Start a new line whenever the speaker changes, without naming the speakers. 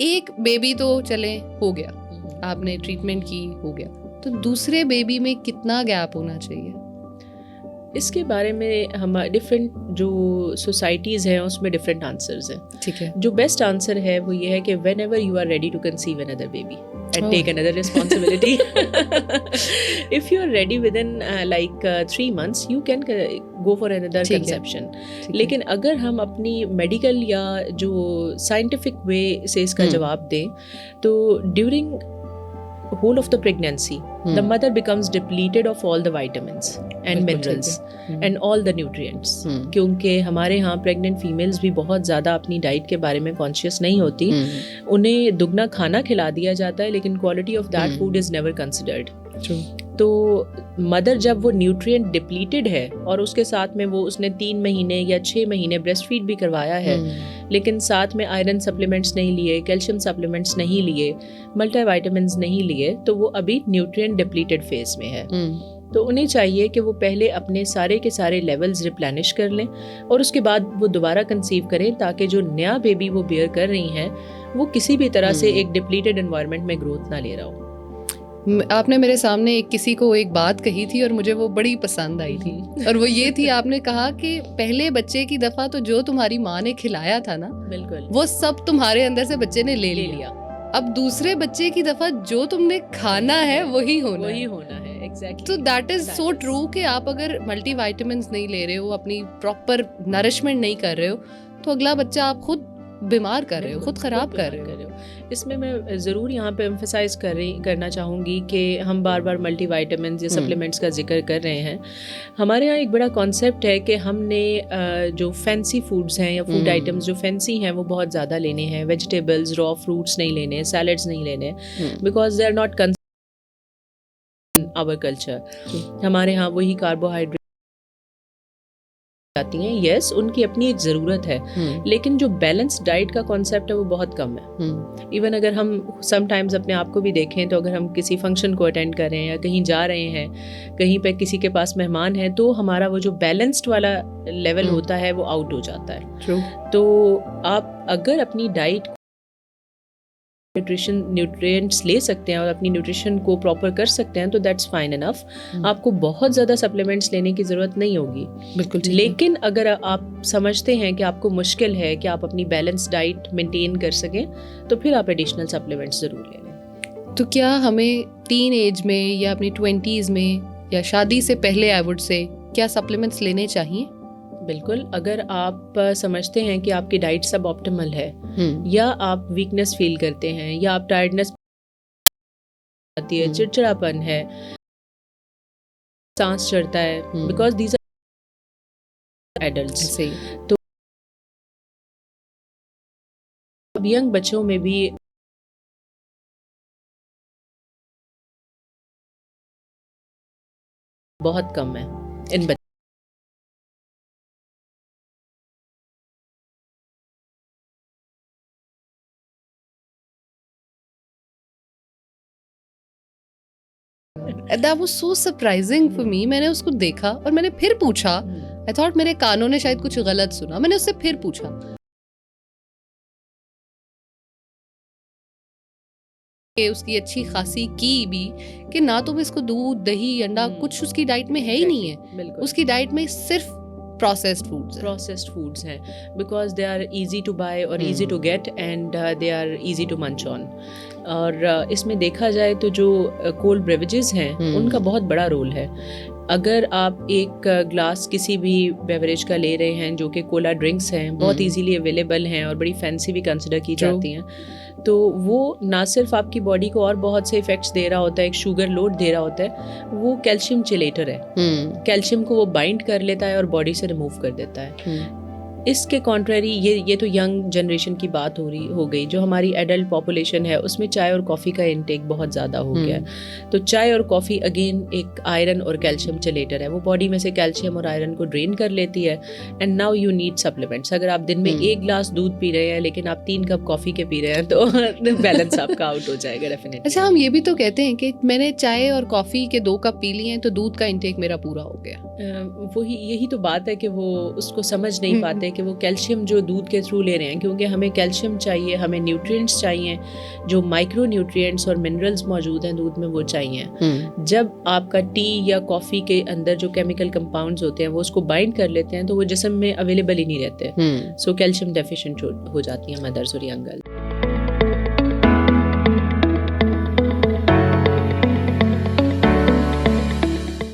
एक बेबी तो चले हो गया, आपने ट्रीटमेंट की, हो गया, तो दूसरे बेबी में कितना गैप होना चाहिए?
इसके बारे में हम डिफरेंट जो सोसाइटीज़ हैं उसमें डिफरेंट आंसर्स हैं.
ठीक है.
जो बेस्ट आंसर है वो ये है कि whenever you are ready to conceive another baby and
Oh.
take another responsibility. If you are ready within 3 months, you can go for another conception. लेकिन अगर हम अपनी मेडिकल या जो साइंटिफिक वे से इसका जवाब दें तो during whole of the pregnancy the mother becomes depleted of all the vitamins and minerals and all the nutrients. क्योंकि हमारे यहाँ प्रेग्नेंट फीमेल्स भी बहुत ज़्यादा अपनी डाइट के बारे में कॉन्शियस नहीं होती. उन्हें दुगना खाना खिला दिया जाता है लेकिन quality of that food is never considered. तो मदर जब वो न्यूट्रिएंट डिप्लीटेड है और उसके साथ में वो उसने 3 महीने या 6 महीने ब्रेस्ट फीड भी करवाया है लेकिन साथ में आयरन सप्लीमेंट्स नहीं लिए, कैल्शियम सप्लीमेंट्स नहीं लिए, मल्टीविटामिन्स नहीं लिए, तो वो अभी न्यूट्रिएंट डिप्लीटेड फेज में है. तो उन्हें चाहिए कि वो पहले अपने सारे के सारे लेवल्स रिप्लेनिश कर लें और उसके बाद वो दोबारा कंसीव करें ताकि जो नया बेबी वो बेयर कर रही हैं वो किसी भी तरह से एक डिप्लीटेड एनवायरनमेंट में ग्रोथ ना ले रहा हो.
आपने मेरे सामने किसी को एक बात कही थी और मुझे वो बड़ी पसंद आई थी और वो ये थी, आपने कहा कि पहले बच्चे की दफ़ा तो जो तुम्हारी माँ ने खिलाया था ना, बिल्कुल वो सब तुम्हारे अंदर से बच्चे ने ले लिया. अब दूसरे बच्चे की दफ़ा जो तुमने खाना है वही होना है.
Exactly.
तो दैट इज सो ट्रू कि आप अगर मल्टीविटामिन्स नहीं ले रहे हो, अपनी प्रॉपर नरिशमेंट नहीं कर रहे हो, तो अगला बच्चा आप खुद बीमार कर रहे हो, खुद ख़राब कर रहे हो.
इसमें मैं ज़रूर यहाँ पे एम्फसाइज करना चाहूँगी कि हम बार बार मल्टीविटामिन्स या सप्लीमेंट्स का जिक्र कर रहे हैं. हमारे यहाँ एक बड़ा कॉन्सेप्ट है कि हमने जो फैंसी फूड्स हैं या फूड आइटम्स जो फैंसी हैं वो बहुत ज़्यादा लेने हैं. वेजिटेबल्स, रॉ फ्रूट्स नहीं लेने, सैलड्स नहीं लेने, because they are not our culture. हमारे यहाँ वही कार्बोहाइड्रेट आती हैं. यस, उनकी अपनी एक ज़रूरत है लेकिन जो बैलेंस डाइट का कॉन्सेप्ट है वो बहुत कम है. इवन अगर हम समटाइम्स अपने आप को भी देखें तो अगर हम किसी फंक्शन को अटेंड कर रहे हैं या कहीं जा रहे हैं, कहीं पे किसी के पास मेहमान हैं, तो हमारा वो जो बैलेंस्ड वाला लेवल होता है वो आउट हो जाता है.
True.
तो आप अगर अपनी डाइट न्यूट्रिएंट्स ले सकते हैं और अपनी न्यूट्रिशन को प्रॉपर कर सकते हैं तो दैट्स फाइन इनफ. आपको बहुत ज़्यादा सप्लीमेंट्स लेने की ज़रूरत नहीं होगी.
बिल्कुल.
लेकिन अगर आप समझते हैं कि आपको मुश्किल है कि आप अपनी बैलेंस डाइट मेंटेन कर सकें तो फिर आप एडिशनल सप्लीमेंट्स ज़रूर ले लें.
तो क्या हमें टीन एज में या अपनी 20s में या शादी से पहले आई वुड से क्या सप्लीमेंट्स लेने चाहिए?
बिल्कुल. अगर आप समझते हैं कि आपकी डाइट सब ऑप्टिमल है या आप वीकनेस फील करते हैं या आप टायर्डनेस आती है, चिड़चिड़ापन है, सांस चढ़ता है, बिकॉज दीज आर एडल्ट्स. तो अब यंग बच्चों में भी बहुत कम है इन बच्चों.
That was so surprising for me. मैंने उसको देखा और मैंने फिर पूछा. I thought मेरे कानों ने शायद कुछ गलत सुना. मैंने उससे फिर पूछा. उसकी अच्छी खासी की भी कि ना तो इसको दूध, दही, अंडा कुछ उसकी डाइट में है ही नहीं है. उसकी डाइट में सिर्फ प्रोसेस्ड फूड्स हैं because they are easy to buy और easy to get and they are easy to munch on. और इसमें देखा जाए तो जो कोल्ड ब्रेवरेजेस हैं उनका बहुत बड़ा रोल है. अगर आप एक ग्लास किसी भी बेवरेज का ले रहे हैं जो कि कोला ड्रिंक्स हैं, बहुत इजीली अवेलेबल हैं और बड़ी फैंसी भी कंसिडर की जाती हैं, तो वो ना सिर्फ आपकी बॉडी को और बहुत से इफेक्ट्स दे रहा होता है, एक शुगर लोड दे रहा होता है, वो कैल्शियम चिलेटर है. कैल्शियम को वो बाइंड कर लेता है और बॉडी से रिमूव कर देता है. इसके कॉन्ट्रेरी ये तो यंग जनरेशन की बात हो गई. जो हमारी एडल्ट पॉपुलेशन है उसमें चाय और कॉफ़ी का इंटेक बहुत ज़्यादा हो गया है. तो चाय और कॉफ़ी अगेन एक आयरन और कैल्शियम चिलेटर है. वो बॉडी में से कैल्शियम और आयरन को ड्रेन कर लेती है and now you need supplements. अगर आप दिन में 1 गिलास दूध पी रहे हैं लेकिन आप 3 कप कॉफ़ी के पी रहे हैं तो बैलेंस आपका आउट हो जाएगा डेफिनेटली. अच्छा, हम ये भी तो कहते हैं कि मैंने चाय और कॉफ़ी के 2 कप पी लिए हैं तो दूध का इंटेक मेरा पूरा हो गया.
वही यही तो बात है कि वो उसको समझ नहीं पाते कि वो कैल्शियम जो दूध के थ्रू ले रहे हैं, क्योंकि हमें कैल्शियम चाहिए, हमें न्यूट्रिएंट्स चाहिए, जो माइक्रो न्यूट्रिएंट्स और मिनरल्स मौजूद हैं दूध में वो चाहिए। जब आपका टी या कॉफ़ी के अंदर जो केमिकल कंपाउंड्स होते हैं वो उसको बाइंड कर लेते हैं तो वो जिस्म में अवेलेबल ही नहीं रहते, सो कैल्शियम डेफिशिएंट हो जाती हैं मदर्स और यंग गर्ल।